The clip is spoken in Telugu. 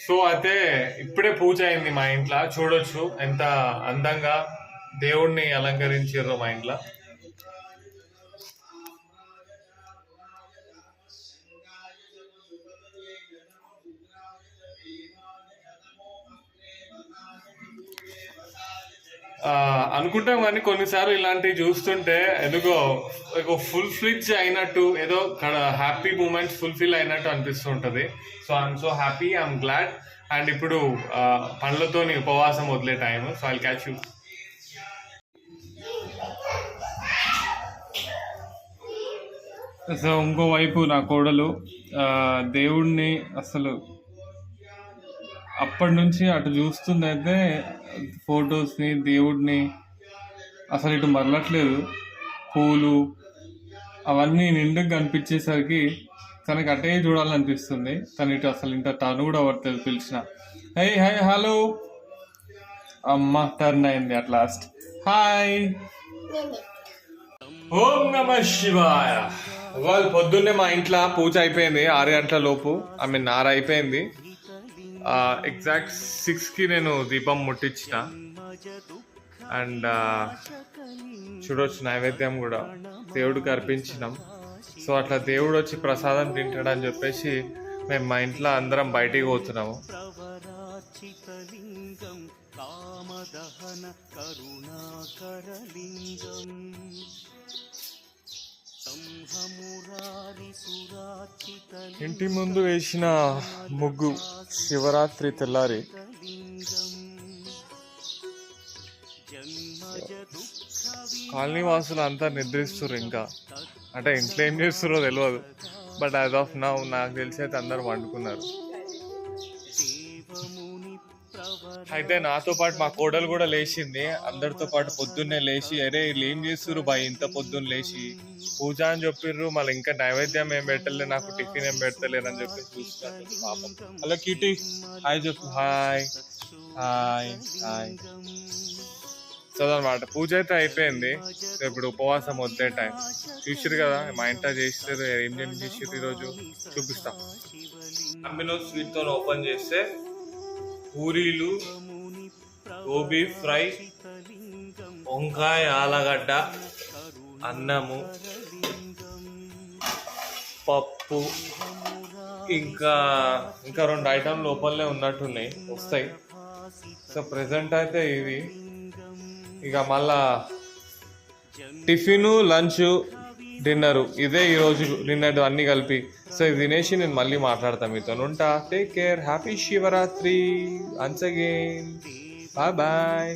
సో అయితే ఇప్పుడే పూజ అయింది మా ఇంట్లో, చూడొచ్చు ఎంత అందంగా దేవుణ్ణి అలంకరించారు మా ఇంట్లో. అనుకుంటాం కానీ కొన్నిసార్లు ఇలాంటివి చూస్తుంటే ఎందుకో ఫుల్ ఫ్లిడ్జ్ అయినట్టు, ఏదో హ్యాపీ మూమెంట్స్ ఫుల్ఫిల్ అయినట్టు అనిపిస్తుంటది. So I'm so happy, I'm glad. And ఇప్పుడు పండ్లతోని ఉపవాసం వదిలే time. So I catch you. So ఇంకోవైపు నా కోడలు దేవుణ్ణి అసలు అప్పటి నుంచి అటు చూస్తుంది అయితే ఫొటోస్ని, దేవుడిని అసలు ఇటు మరలట్లేదు. పూలు అవన్నీ నిండుగా కనిపించేసరికి తనకి అటే చూడాలనిపిస్తుంది. తను ఇటు అసలు ఇంత టర్న్ కూడా పడుతుంది పిలిచిన. హై హై హలో అమ్మ, టర్న్ అయింది అట్ లాస్ట్. హాయ్, ఓం నమ శివాయ. వాళ్ళు పొద్దున్నే మా ఇంట్లో పూజ అయిపోయింది 6 గంటల లోపు. ఐ మీన్ 6 అయిపోయింది. ఎగ్జాక్ట్ 6కి నేను దీపం ముట్టించిన. అండ్ చూడొచ్చు నైవేద్యం కూడా దేవుడికి అర్పించినాం. సో అట్లా దేవుడు వచ్చి ప్రసాదం తింటాడని చెప్పేసి మేము మా ఇంట్లో అందరం బయటికి పోతున్నాము. ఇంటి ముందు వేసిన ముగ్గు శివరాత్రి తెల్లారి. కాలనీ వాసులు అంతా నిద్రిస్తున్నారు. ఇంకా అంటే ఇంట్లో ఏం చేస్తున్నారో తెలియదు, బట్ యాజ్ ఆఫ్ నౌ నాకు తెలిసి అయితే అందరు వండుకున్నారు. అయితే నాతో పాటు మా కోడలు కూడా లేచింది. అందరితో పాటు పొద్దున్నే లేచి, అరే వీళ్ళు ఏం చేస్తున్నారు బాయ్ ఇంత పొద్దున్న లేచి పూజ అని చెప్పిర్రు, మళ్ళీ ఇంకా నైవేద్యం ఏం పెట్టలే, నాకు టిఫిన్ ఏం పెడతలేరు అని చెప్పి చూస్తున్నారు పాపం. హలో క్యూటీ, హాయ్ చెప్పు. Hi hi hi. చదవనమాట. పూజ అయితే అయిపోయింది. ఇప్పుడు ఉపవాసం వద్దే టైం. చూసిరు కదా మా ఇంట్లో చేసారు. ఏం చేసారు ఈరోజు చూపిస్తా. అమ్మినో స్వీట్తో ఓపెన్ చేస్తే పూరీలు, గోబీ ఫ్రై, వంకాయ ఆలగడ్డ, అన్నము, పప్పు, ఇంకా 2 ఐటమ్ లోపలనే ఉన్నట్టున్నాయి, వస్తాయి. సో ప్రెసెంట్ అయితే ఇవి. ఇక మళ్ళా టిఫిన్, లంచ్, డిన్నరు ఇదే ఈరోజు నిన్నటి అన్నీ కలిపి. సో ఇది తినేసి నేను మళ్ళీ మాట్లాడతాను మీతో. ఉంటా. Take care. Happy Shivaratri once again. Bye bye.